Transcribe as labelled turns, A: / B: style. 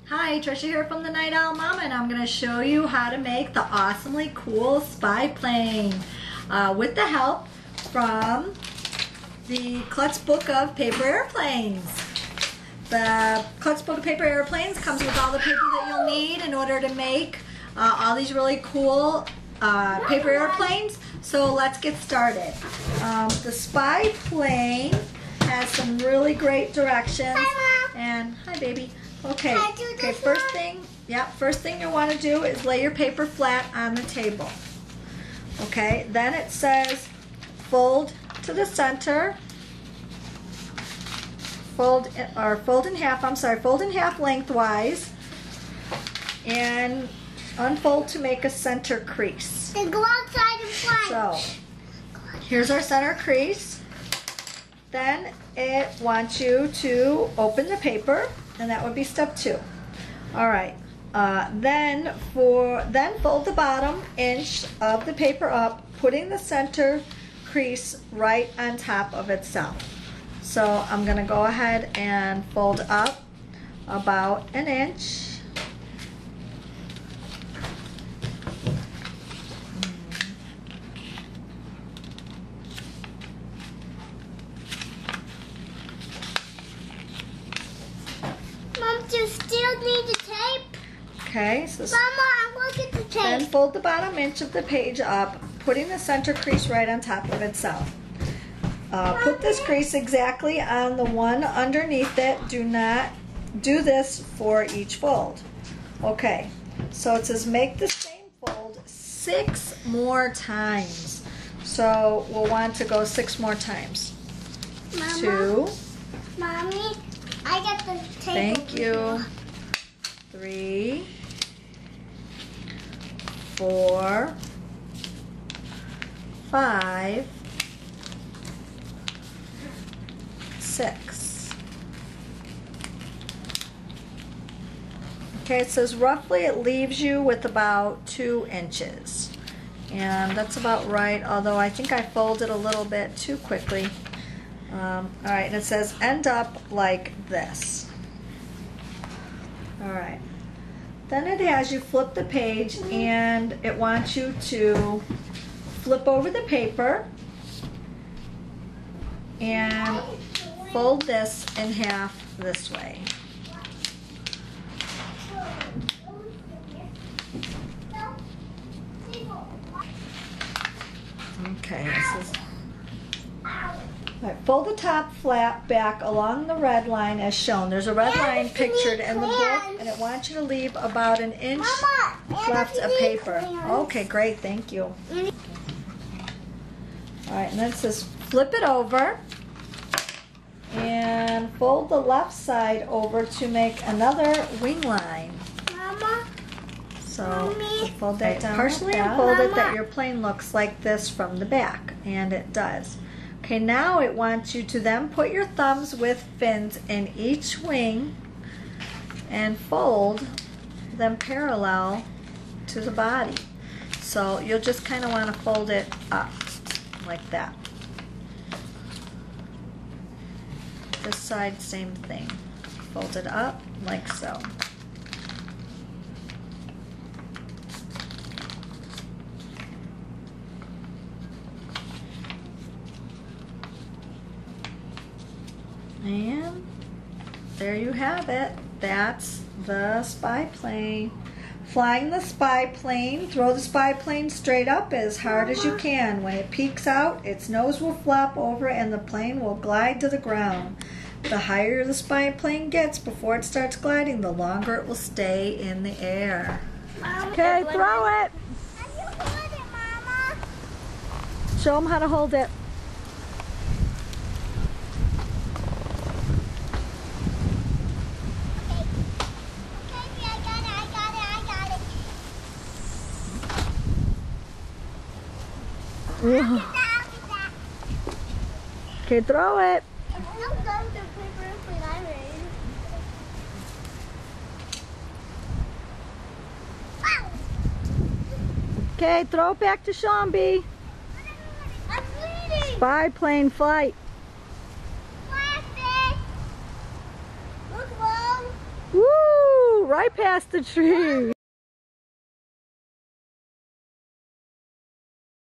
A: Hi, Trisha here from the Night Owl Mama, and I'm going to show you how to make the awesomely cool spy plane with the help from the Klutz Book of Paper Airplanes. The Klutz Book of Paper Airplanes comes with all the paper that you'll need in order to make all these really cool paper airplanes. So let's get started. The spy plane has some really great directions.
B: Hi, Mom.
A: And hi, baby. Okay.
B: Can I do this
A: First thing you want to do is lay your paper flat on the table. Okay. Then it says fold to the center. Fold in half lengthwise, and unfold to make a center crease.
B: Then go outside and fly.
A: So here's our center crease. Then it wants you to open the paper, and that would be step 2. All right. Then fold the bottom inch of the paper up, putting the center crease right on top of itself. So I'm going to go ahead and fold up about an inch.
B: Mom, do you still need the tape?
A: Okay, so
B: Mama, I want to get the tape.
A: then fold the bottom inch of the page up, putting the center crease right on top of itself. Put this crease exactly on the one underneath it. Do not do this for each fold. Okay, so it says make the same fold 6 more times. So we'll want to go 6 more times.
B: Mama,
A: 2.
B: Mommy, I got the tape.
A: Thank you. 3, 4, 5, 6. Okay, it says roughly it leaves you with about 2 inches. And that's about right, although I think I folded a little bit too quickly. Alright, and it says end up like this. Alright. Then it has you flip the page, and it wants you to flip over the paper and fold this in half this way. Okay, this is... All right, fold the top flap back along the red line as shown. There's a red line pictured in the book, and it wants you to leave about an inch left of paper. Okay, great, thank you. All right, and then it says flip it over and fold the left side over to make another wing line.
B: Mama,
A: So
B: Mommy.
A: fold that down. Partially
B: like that.
A: unfold it that
B: Mama.
A: your plane looks like this from the back, and it does. Okay, now it wants you to then put your thumbs with fins in each wing and fold them parallel to the body. So you'll just kind of want to fold it up like that. This side, same thing. Fold it up like so. And there you have it. That's the spy plane. Flying the spy plane, throw the spy plane straight up as hard as you can. When it peeks out, its nose will flop over and the plane will glide to the ground. The higher the spy plane gets before it starts gliding, the longer it will stay in the air.
B: Mom,
A: Okay, throw it.
B: How do you hold it, Mama?
A: Show them how to hold it. Okay, throw it. Okay, throw it back to Shambi.
B: I'm bleeding.
A: Spy plane flight.
B: Plastic. Look, Mom.
A: Woo! right past the tree.